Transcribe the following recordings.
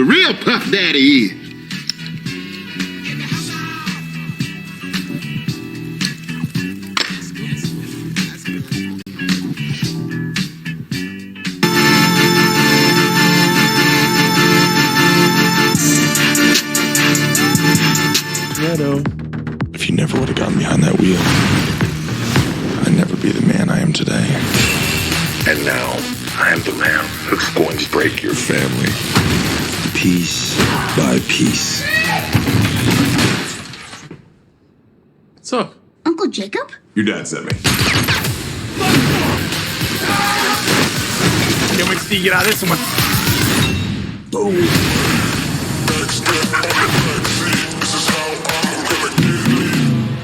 the real Puff Daddy is. If you never would have gotten behind that wheel, I'd never be the man I am today. And now, I am the man who's going to break your family. Piece by piece. What's up? Uncle Jacob? Your dad sent me. Can't wait to see you get out of this one.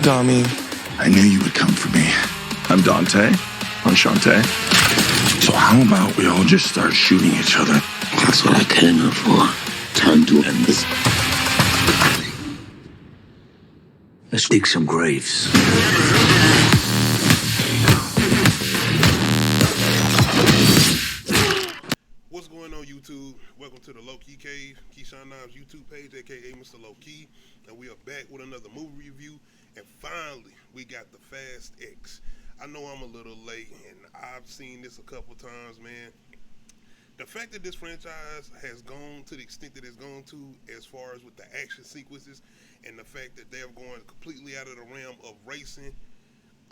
Tommy, I knew you would come for me. I'm Dante. Enchanté. So how about we all just start shooting each other? That's what I came here for. Time to end this. Let's dig some graves. What's going on, YouTube? Welcome to the Low Key Cave, Keyshawn Knobs YouTube page, aka Mr. Low Key, and we are back with another movie review. And finally, we got the FASTX. I know I'm a little late, and I've seen this a couple times, man. The fact that this franchise has gone to the extent that it's gone to, as far as with the action sequences, and the fact that they're going completely out of the realm of racing,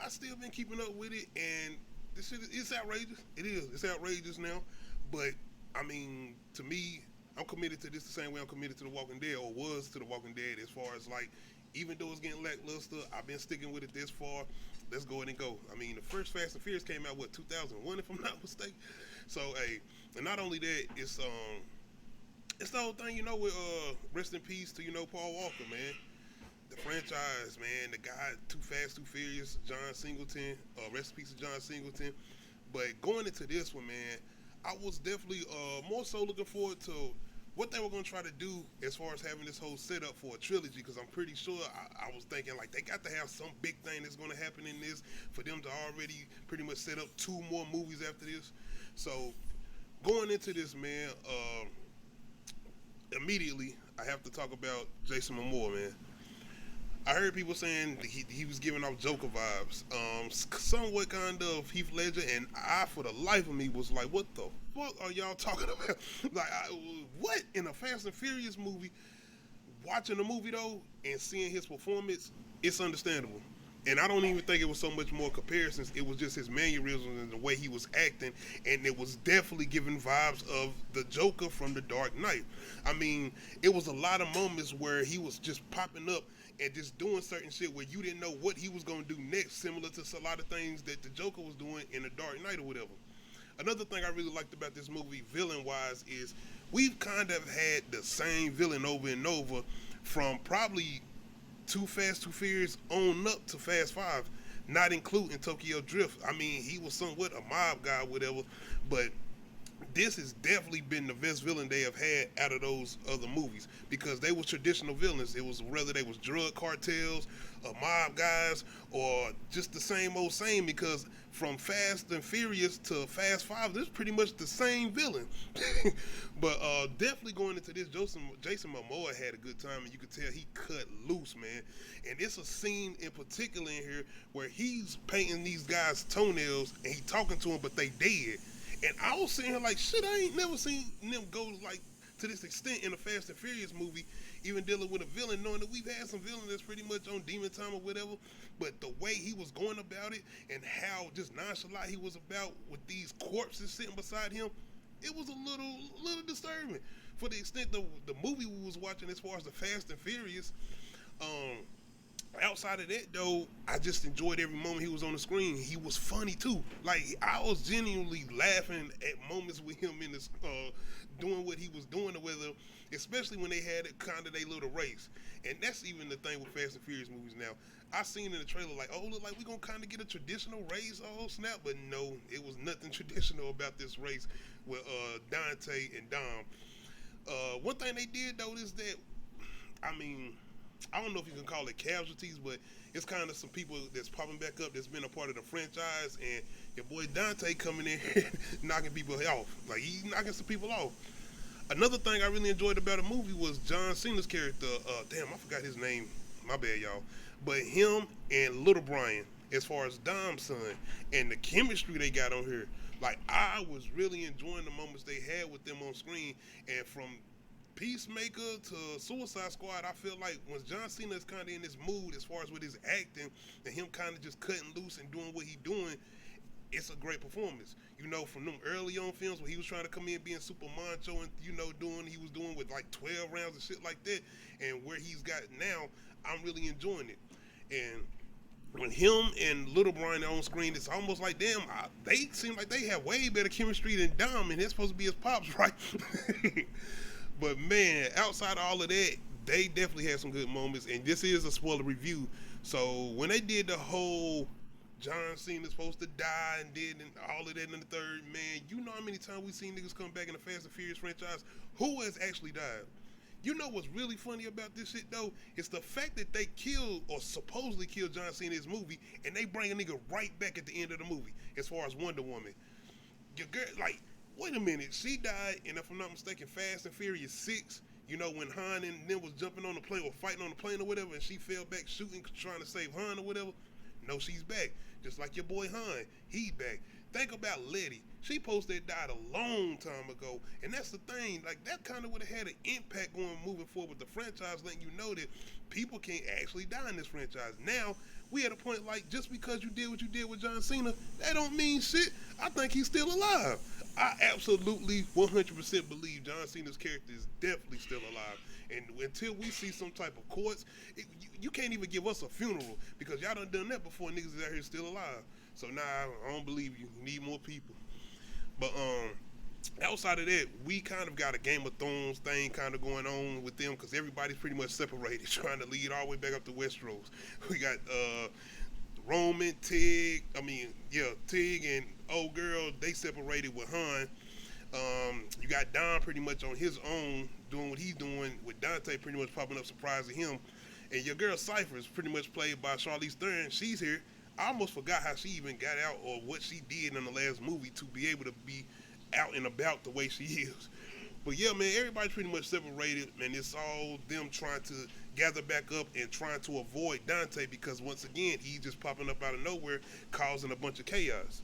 I still been keeping up with it, and this shit is outrageous. It is. It's outrageous now, but I mean, to me, I'm committed to this the same way I'm committed to The Walking Dead, or was to The Walking Dead, as far as like, even though it's getting lackluster, I've been sticking with it this far. Let's go ahead and go. I mean, the first Fast and Furious came out, 2001, if I'm not mistaken. So, hey, and not only that, it's the whole thing, with rest in peace to, Paul Walker, man. The franchise, man, the guy, Too Fast, Too Furious, John Singleton, rest in peace to John Singleton. But going into this one, man, I was definitely more so looking forward to what they were going to try to do as far as having this whole setup for a trilogy, because I'm pretty sure I was thinking, like, they got to have some big thing that's going to happen in this for them to already pretty much set up 2 more movies after this. So, going into this, man, immediately, I have to talk about Jason Momoa, man. I heard people saying that he was giving off Joker vibes, somewhat kind of Heath Ledger, and I, for the life of me, was like, what the fuck are y'all talking about? Like, what? In a Fast and Furious movie, watching the movie, though, and seeing his performance, it's understandable. And I don't even think it was so much more comparisons. It was just his mannerisms and the way he was acting, and it was definitely giving vibes of the Joker from The Dark Knight. I mean, it was a lot of moments where he was just popping up and just doing certain shit where you didn't know what he was going to do next, similar to a lot of things that the Joker was doing in The Dark Knight or whatever. Another thing I really liked about this movie, villain-wise, is we've kind of had the same villain over and over from probably Too Fast, Too Furious on up to Fast 5, not including Tokyo Drift. I mean, he was somewhat a mob guy, whatever, but this has definitely been the best villain they have had out of those other movies, because they were traditional villains. It was whether they was drug cartels, or mob guys, or just the same old same, because from Fast and Furious to Fast 5, this is pretty much the same villain. But definitely going into this, Jason Momoa had a good time, and you could tell he cut loose, man. And it's a scene in particular in here where he's painting these guys' toenails, and he talking to them, but they dead. And I was sitting here like, shit, I ain't never seen them go like to this extent in a Fast and Furious movie, even dealing with a villain, knowing that we've had some villains that's pretty much on demon time or whatever. But the way he was going about it and how just nonchalant he was about with these corpses sitting beside him, it was a little disturbing. For the extent the movie we was watching as far as the Fast and Furious, outside of that, though, I just enjoyed every moment he was on the screen. He was funny, too. Like, I was genuinely laughing at moments with him in this, doing what he was doing, or whether, especially when they had it kind of their little race. And that's even the thing with Fast and Furious movies now. I seen in the trailer, like, oh, look like we're going to kind of get a traditional race, oh, snap. But no, it was nothing traditional about this race with Dante and Dom. One thing they did, though, is that, I mean, I don't know if you can call it casualties, but it's kind of some people that's popping back up that's been a part of the franchise, and your boy Dante coming in here knocking people off. Like, he's knocking some people off. Another thing I really enjoyed about the movie was John Cena's character. Damn, I forgot his name. My bad, y'all. But him and Little Brian, as far as Dom's son, and the chemistry they got on here. Like, I was really enjoying the moments they had with them on screen. And from Peacemaker to Suicide Squad, I feel like when John Cena is kind of in this mood as far as with his acting and him kind of just cutting loose and doing what he's doing, it's a great performance. You know, from them early on films where he was trying to come in being super macho and, you know, he was doing with like 12 rounds and shit like that, and where he's got now, I'm really enjoying it. And when him and Little Brian are on screen, it's almost like, damn, they seem like they have way better chemistry than Dom, and they're supposed to be his pops, right? But man, outside of all of that, they definitely had some good moments, and this is a spoiler review. So when they did the whole John Cena's supposed to die and did and all of that in the third, man, you know how many times we seen niggas come back in the Fast and Furious franchise who has actually died. You know what's really funny about this shit though? It's the fact that they killed or supposedly killed John Cena in this movie, and they bring a nigga right back at the end of the movie as far as Wonder Woman. Your girl, like, wait a minute, she died, and if I'm not mistaken, Fast and Furious 6, you know, when Han and them was jumping on the plane or fighting on the plane or whatever, and she fell back shooting, trying to save Han or whatever. No, she's back. Just like your boy Han, he's back. Think about Letty. She supposed to have died a long time ago. And that's the thing. Like, that kind of would have had an impact moving forward with the franchise, letting you know that people can't actually die in this franchise. Now, we at a point like, just because you did what you did with John Cena, that don't mean shit. I think he's still alive. I absolutely 100% believe John Cena's character is definitely still alive. And until we see some type of courts, you can't even give us a funeral because y'all done that before. Niggas is out here still alive. So nah, I don't believe you. You need more people. But outside of that, we kind of got a Game of Thrones thing kind of going on with them because everybody's pretty much separated, trying to lead all the way back up to Westeros. We got Roman, Tig and old girl, they separated with Han. You got Don pretty much on his own, doing what he's doing, with Dante pretty much popping up surprising him. And your girl Cypher is pretty much played by Charlize Theron. She's here. I almost forgot how she even got out or what she did in the last movie to be able to be out and about the way she is. But yeah, man, everybody's pretty much separated, and it's all them trying to gather back up and trying to avoid Dante because once again, he's just popping up out of nowhere, causing a bunch of chaos.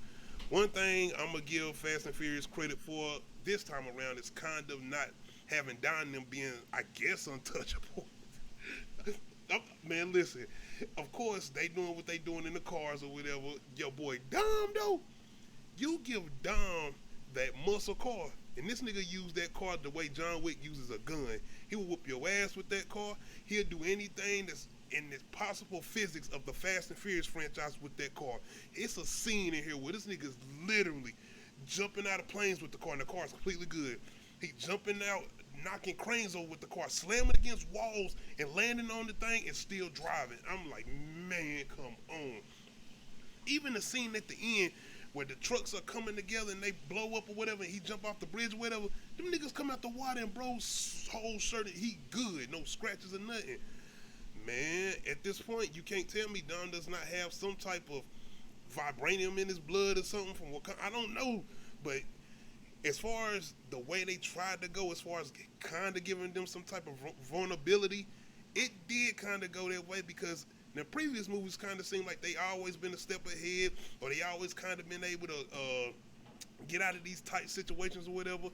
One thing I'm going to give Fast and Furious credit for this time around is kind of not having Don and them being, I guess, untouchable. Man, listen, of course, they doing what they doing in the cars or whatever. Your boy Dom, though, you give Dom that muscle car, and this nigga used that car the way John Wick uses a gun. He will whoop your ass with that car. He'll do anything that's in the possible physics of the Fast and Furious franchise with that car. It's a scene in here where this nigga's literally jumping out of planes with the car, and the car's completely good. He jumping out, knocking cranes over with the car, slamming against walls and landing on the thing and still driving. I'm like, man, come on. Even the scene at the end where the trucks are coming together and they blow up or whatever, and he jump off the bridge or whatever, them niggas come out the water and bro's whole shirt, he good, no scratches or nothing. Man, at this point, you can't tell me Don does not have some type of vibranium in his blood or something from what I don't know, but as far as the way they tried to go, as far as kind of giving them some type of vulnerability, it did kind of go that way because the previous movies kind of seemed like they always been a step ahead, or they always kind of been able to get out of these tight situations or whatever.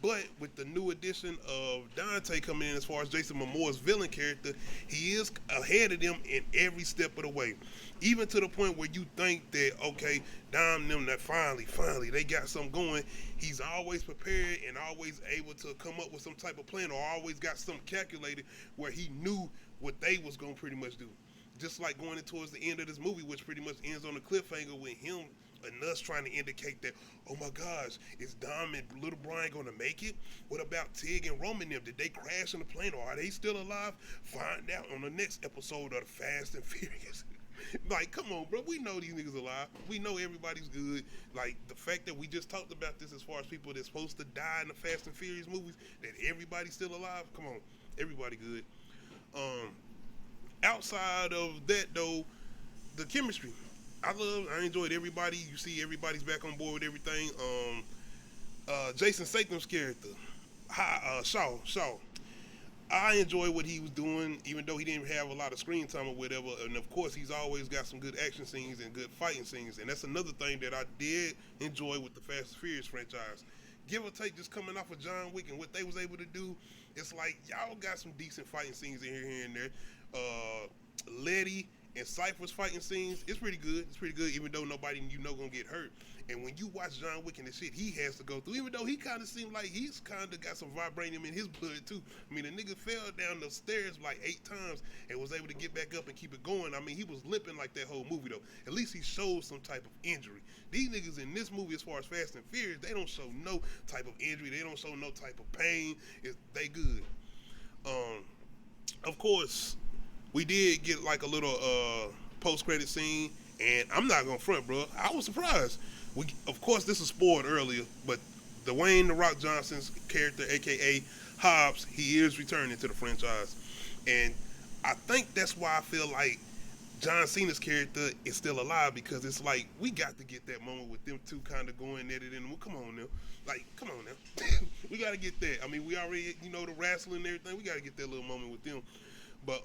But with the new addition of Dante coming in as far as Jason Momoa's villain character, he is ahead of them in every step of the way. Even to the point where you think that, okay, Dom them that finally, they got something going. He's always prepared and always able to come up with some type of plan, or always got something calculated where he knew what they was going to pretty much do. Just like going in towards the end of this movie, which pretty much ends on a cliffhanger with him and us trying to indicate that, oh my gosh, is Dom and Little Brian going to make it? What about Tig and Roman them? Did they crash in the plane, or are they still alive? Find out on the next episode of the Fast and Furious. Like, come on, bro. We know these niggas alive. We know everybody's good. Like, the fact that we just talked about this as far as people that's supposed to die in the Fast and Furious movies, that everybody's still alive. Come on. Everybody good. Outside of that, though, the chemistry. I enjoyed everybody. You see everybody's back on board with everything. Jason Statham's character. Shaw. I enjoy what he was doing, even though he didn't have a lot of screen time or whatever. And of course, he's always got some good action scenes and good fighting scenes. And that's another thing that I did enjoy with the Fast and Furious franchise. Give or take, just coming off of John Wick and what they was able to do, it's like y'all got some decent fighting scenes in here and there. Letty and Cypher's fighting scenes, it's pretty good. It's pretty good, even though nobody gonna get hurt. And when you watch John Wick and the shit he has to go through, even though he kind of seemed like he's kind of got some vibranium in his blood too. I mean, the nigga fell down the stairs like 8 times and was able to get back up and keep it going. I mean, he was limping like that whole movie though. At least he showed some type of injury. These niggas in this movie, as far as Fast and Furious, they don't show no type of injury. They don't show no type of pain. They good. Of course, we did get like a little post-credit scene, and I'm not gonna front, bro. I was surprised. Of course, this was spoiled earlier, but Dwayne "The Rock" Johnson's character, aka Hobbs, he is returning to the franchise, and I think that's why I feel like John Cena's character is still alive, because it's like we got to get that moment with them two kind of going at it, and well, come on now, we got to get that. I mean, we already, the wrestling and everything. We got to get that little moment with them, but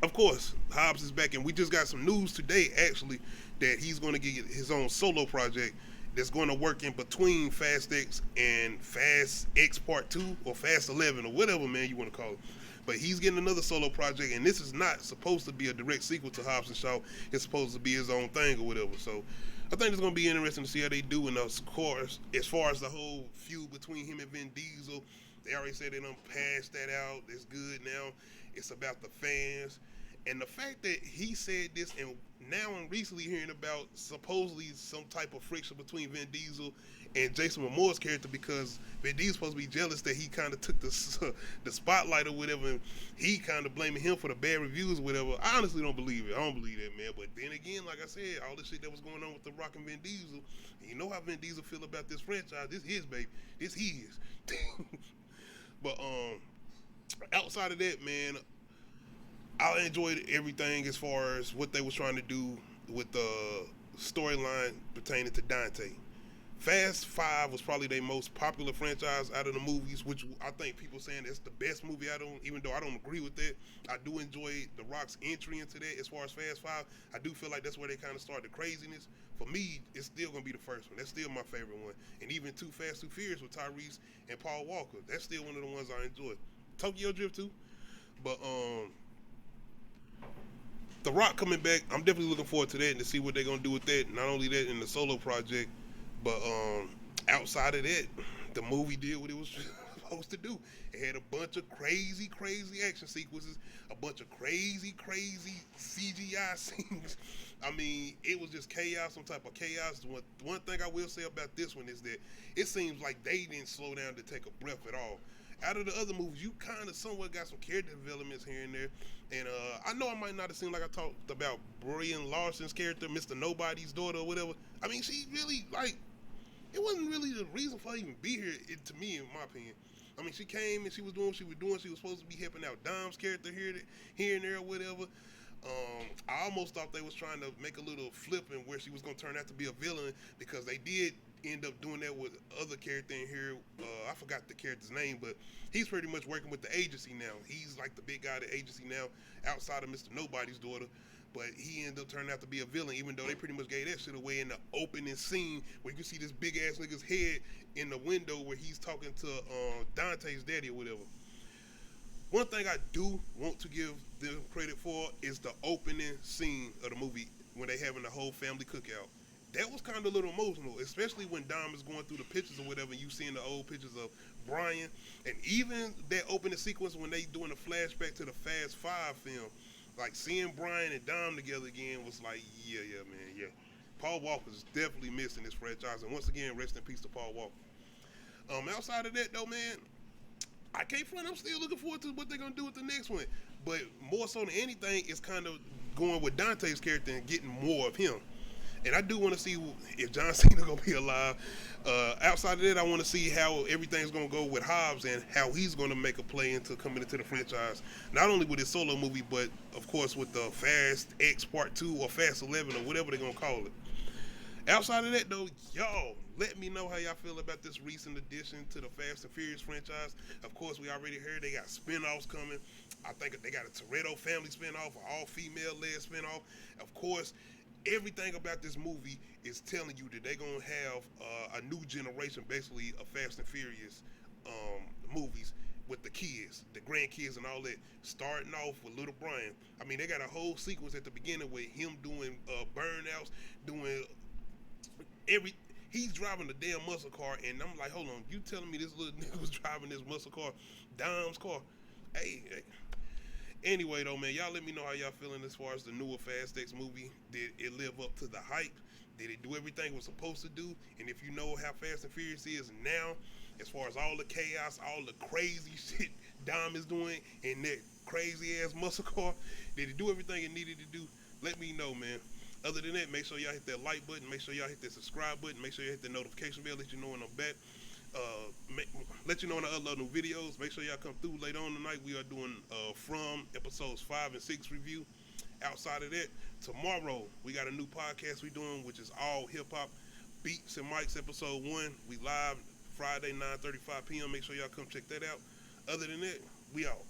of course, Hobbs is back, and we just got some news today, actually, that he's going to get his own solo project that's going to work in between FASTX and FASTX Part 2 or Fast 11 or whatever, man, you want to call it. But he's getting another solo project, and this is not supposed to be a direct sequel to Hobbs and Shaw. It's supposed to be his own thing or whatever. So I think it's going to be interesting to see how they do. And of course, as far as the whole feud between him and Vin Diesel, they already said they done passed that out. It's good now. It's about the fans. And the fact that he said this, and now I'm recently hearing about supposedly some type of friction between Vin Diesel and Jason Momoa's character, because Vin Diesel's supposed to be jealous that he kind of took the spotlight or whatever, and he kind of blaming him for the bad reviews or whatever. I honestly don't believe it. I don't believe that, man. But then again, like I said, all the shit that was going on with The Rock and Vin Diesel, and you know how Vin Diesel feel about this franchise. This his baby. This his. But outside of that, man, I enjoyed everything as far as what they was trying to do with the storyline pertaining to Dante. Fast 5 was probably their most popular franchise out of the movies, which I think people saying it's the best movie. Even though I don't agree with that, I do enjoy The Rock's entry into that. As far as Fast 5, I do feel like that's where they kind of started the craziness. For me, it's still gonna be the first one. That's still my favorite one. And even Too Fast, Too Furious with Tyrese and Paul Walker, that's still one of the ones I enjoy. Tokyo Drift too, but The Rock coming back, I'm definitely looking forward to that and to see what they're gonna do with that. Not only that in the solo project, but outside of that, the movie did what it was supposed to do. It had a bunch of crazy action sequences, a bunch of crazy CGI scenes. I mean, it was just chaos, some type of chaos. One thing I will say about this one is that it seems like they didn't slow down to take a breath at all. Out of the other movies, you kind of somewhat got some character developments here and there. And I know I might not have seemed like I talked about Brian Larson's character, Mr. Nobody's daughter or whatever. I mean, she really, it wasn't really the reason for her even be here, to me, in my opinion. I mean, she came and she was doing what she was doing. She was supposed to be helping out Dom's character here and there or whatever. I almost thought they was trying to make a little flip in where she was going to turn out to be a villain, because they did end up doing that with other character in here. I forgot the character's name, but he's pretty much working with the agency now. He's like the big guy at the agency now, outside of Mr. Nobody's daughter. But he ended up turning out to be a villain, even though they pretty much gave that shit away in the opening scene where you can see this big ass nigga's head in the window where he's talking to Dante's daddy or whatever. One thing I do want to give them credit for is the opening scene of the movie when they having the whole family cookout. That was kind of a little emotional, especially when Dom is going through the pictures or whatever, and you seeing the old pictures of Brian, and even that opening sequence when they doing a flashback to the Fast 5 film, like seeing Brian and Dom together again was like, yeah, man, yeah. Paul Walker's definitely missing this franchise, and once again, rest in peace to Paul Walker. Outside of that though, man, I can't front. I'm still looking forward to what they're gonna do with the next one. But more so than anything, it's kind of going with Dante's character and getting more of him. And I do want to see if John Cena gonna be alive. Outside of that, I want to see how everything's gonna go with Hobbs and how he's gonna make a play into coming into the franchise. Not only with his solo movie, but of course with the Fast X Part 2 or Fast 11 or whatever they're gonna call it. Outside of that, though, y'all, let me know how y'all feel about this recent addition to the Fast and Furious franchise. Of course, we already heard they got spinoffs coming. I think they got a Toretto family spinoff, an all-female-led spinoff. Of course, everything about this movie is telling you that they're going to have a new generation, basically, of Fast and Furious movies with the kids, the grandkids and all that, starting off with little Brian. I mean, they got a whole sequence at the beginning with him doing burnouts, doing he's driving the damn muscle car, and I'm like, hold on, you telling me this little nigga was driving this muscle car, Dom's car? Hey. Anyway, though, man, y'all let me know how y'all feeling as far as the newer FASTX movie. Did it live up to the hype? Did it do everything it was supposed to do? And if you know how Fast and Furious is now, as far as all the chaos, all the crazy shit Dom is doing in that crazy ass muscle car, did it do everything it needed to do? Let me know, man. Other than that, make sure y'all hit that like button, make sure y'all hit that subscribe button, make sure you hit the notification bell, let you know when I'm back. Let you know when I upload new videos. Make sure y'all come through later on tonight. We are doing From episodes 5 and 6 review. Outside of that, tomorrow we got a new podcast we doing, which is all hip-hop beats and mics episode 1. We live Friday 9:35 p.m. Make sure y'all come check that out. Other than that, we out.